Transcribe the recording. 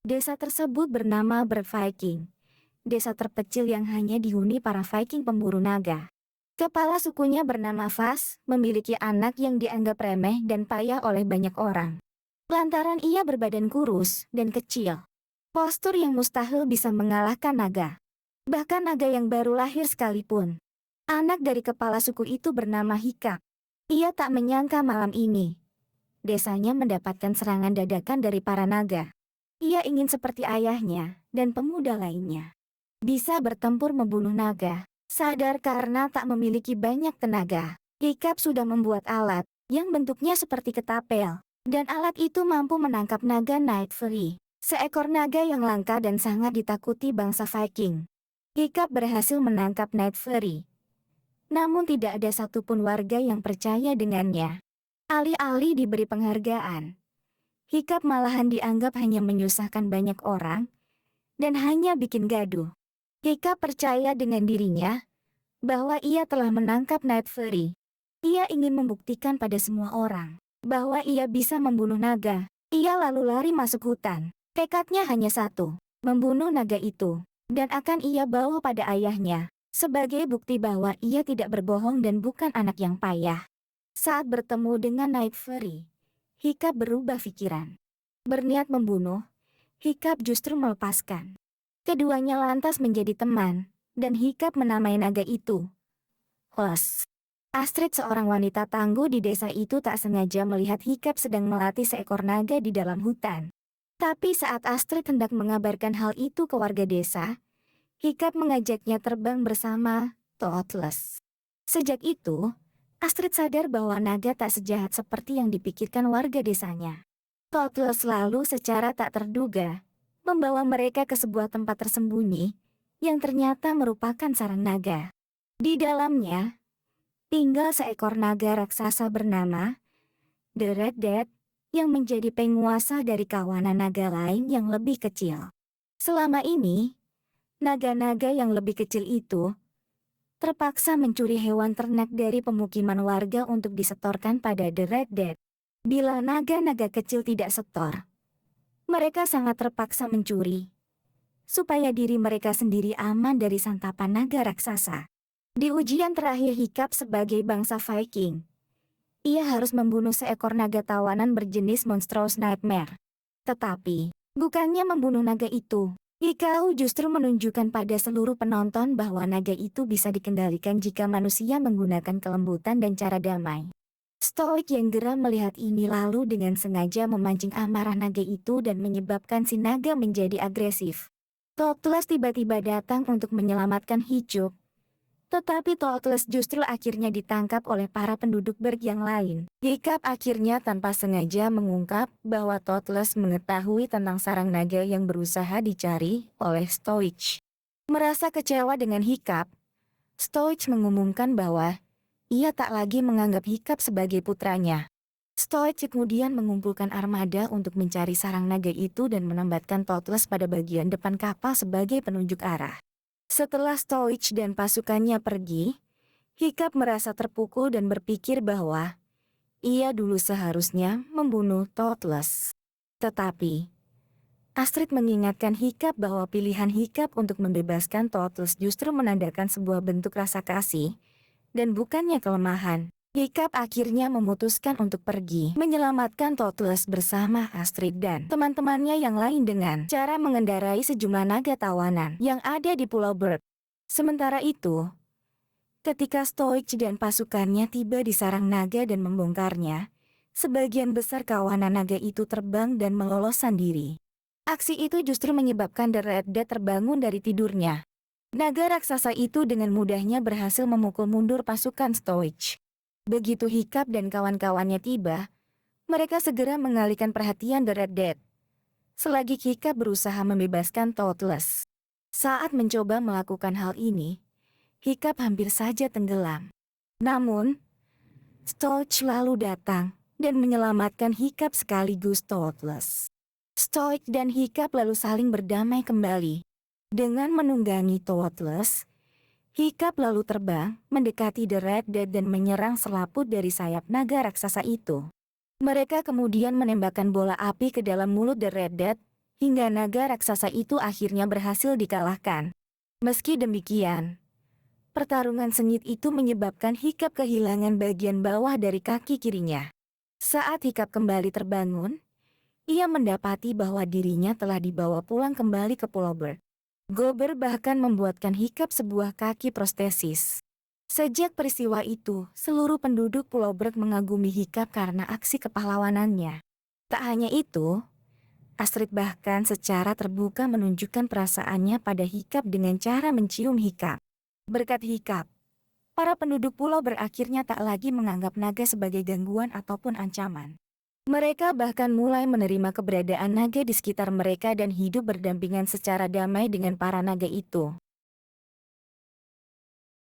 Desa tersebut bernama Bird Viking. Desa terpencil yang hanya dihuni para Viking pemburu naga. Kepala sukunya bernama Vas, memiliki anak yang dianggap remeh dan payah oleh banyak orang. Lantaran ia berbadan kurus dan kecil. Postur yang mustahil bisa mengalahkan naga. Bahkan naga yang baru lahir sekalipun. Anak dari kepala suku itu bernama Hikap. Ia tak menyangka malam ini desanya mendapatkan serangan dadakan dari para naga. Ia ingin seperti ayahnya dan pemuda lainnya. Bisa bertempur membunuh naga. Sadar karena tak memiliki banyak tenaga, Hikap sudah membuat alat yang bentuknya seperti ketapel. Dan alat itu mampu menangkap naga Night Fury. Seekor naga yang langka dan sangat ditakuti bangsa Viking. Hikap berhasil menangkap Night Fury. Namun tidak ada satupun warga yang percaya dengannya. Alih-alih diberi penghargaan, Hikap malahan dianggap hanya menyusahkan banyak orang dan hanya bikin gaduh. Hikap percaya dengan dirinya bahwa ia telah menangkap Night Fury. Ia ingin membuktikan pada semua orang bahwa ia bisa membunuh naga. Ia lalu lari masuk hutan. Tekadnya hanya satu, membunuh naga itu, dan akan ia bawa pada ayahnya, sebagai bukti bahwa ia tidak berbohong dan bukan anak yang payah. Saat bertemu dengan Night Fury, Hikap berubah pikiran. Berniat membunuh, Hikap justru melepaskan. Keduanya lantas menjadi teman, dan Hikap menamai naga itu Hos. Astrid, seorang wanita tangguh di desa itu, tak sengaja melihat Hikap sedang melatih seekor naga di dalam hutan. Tapi saat Astrid hendak mengabarkan hal itu ke warga desa, Hikap mengajaknya terbang bersama Tootles. Sejak itu, Astrid sadar bahwa naga tak sejahat seperti yang dipikirkan warga desanya. Tootles lalu secara tak terduga membawa mereka ke sebuah tempat tersembunyi yang ternyata merupakan sarang naga. Di dalamnya tinggal seekor naga raksasa bernama The Red Death yang menjadi penguasa dari kawanan naga lain yang lebih kecil. Selama ini, naga-naga yang lebih kecil itu terpaksa mencuri hewan ternak dari pemukiman warga untuk disetorkan pada The Red Death. Bila naga-naga kecil tidak setor, mereka sangat terpaksa mencuri, supaya diri mereka sendiri aman dari santapan naga raksasa. Di ujian terakhir Hikap sebagai bangsa Viking, ia harus membunuh seekor naga tawanan berjenis Monstrous Nightmare. Tetapi, bukannya membunuh naga itu, Hikau justru menunjukkan pada seluruh penonton bahwa naga itu bisa dikendalikan jika manusia menggunakan kelembutan dan cara damai. Stoik yang geram melihat ini lalu dengan sengaja memancing amarah naga itu dan menyebabkan si naga menjadi agresif. Tootles tiba-tiba datang untuk menyelamatkan Hiccup. Tetapi Tootles justru akhirnya ditangkap oleh para penduduk Berg yang lain. Hikap akhirnya tanpa sengaja mengungkap bahwa Tootles mengetahui tentang sarang naga yang berusaha dicari oleh Stoik. Merasa kecewa dengan Hikap, Stoik mengumumkan bahwa ia tak lagi menganggap Hikap sebagai putranya. Stoik kemudian mengumpulkan armada untuk mencari sarang naga itu dan menempatkan Tootles pada bagian depan kapal sebagai penunjuk arah. Setelah Stoik dan pasukannya pergi, Hikap merasa terpukul dan berpikir bahwa ia dulu seharusnya membunuh Tootles. Tetapi, Astrid mengingatkan Hikap bahwa pilihan Hikap untuk membebaskan Tootles justru menandakan sebuah bentuk rasa kasih, dan bukannya kelemahan. Hikap akhirnya memutuskan untuk pergi menyelamatkan Tootles bersama Astrid dan teman-temannya yang lain dengan cara mengendarai sejumlah naga tawanan yang ada di Pulau Bird. Sementara itu, ketika Stoik dan pasukannya tiba di sarang naga dan membongkarnya, sebagian besar kawanan naga itu terbang dan meloloskan diri. Aksi itu justru menyebabkan The Red Death terbangun dari tidurnya. Naga raksasa itu dengan mudahnya berhasil memukul mundur pasukan Stoik. Begitu Hikap dan kawan-kawannya tiba, mereka segera mengalihkan perhatian The Red Death. Selagi Hikap berusaha membebaskan Tootles. Saat mencoba melakukan hal ini, Hikap hampir saja tenggelam. Namun, Stoik lalu datang dan menyelamatkan Hikap sekaligus Tootles. Stoik dan Hikap lalu saling berdamai kembali. Dengan menunggangi Tootles, Hikap lalu terbang, mendekati The Red Death dan menyerang selaput dari sayap naga raksasa itu. Mereka kemudian menembakkan bola api ke dalam mulut The Red Death, hingga naga raksasa itu akhirnya berhasil dikalahkan. Meski demikian, pertarungan sengit itu menyebabkan Hiccup kehilangan bagian bawah dari kaki kirinya. Saat Hiccup kembali terbangun, ia mendapati bahwa dirinya telah dibawa pulang kembali ke Pulau Berg. Gober bahkan membuatkan Hiccup sebuah kaki prostesis. Sejak peristiwa itu, seluruh penduduk Pulau Berg mengagumi Hiccup karena aksi kepahlawanannya. Tak hanya itu, Astrid bahkan secara terbuka menunjukkan perasaannya pada Hiccup dengan cara mencium Hiccup. Berkat Hiccup, para penduduk pulau berakhirnya tak lagi menganggap naga sebagai gangguan ataupun ancaman. Mereka bahkan mulai menerima keberadaan naga di sekitar mereka dan hidup berdampingan secara damai dengan para naga itu.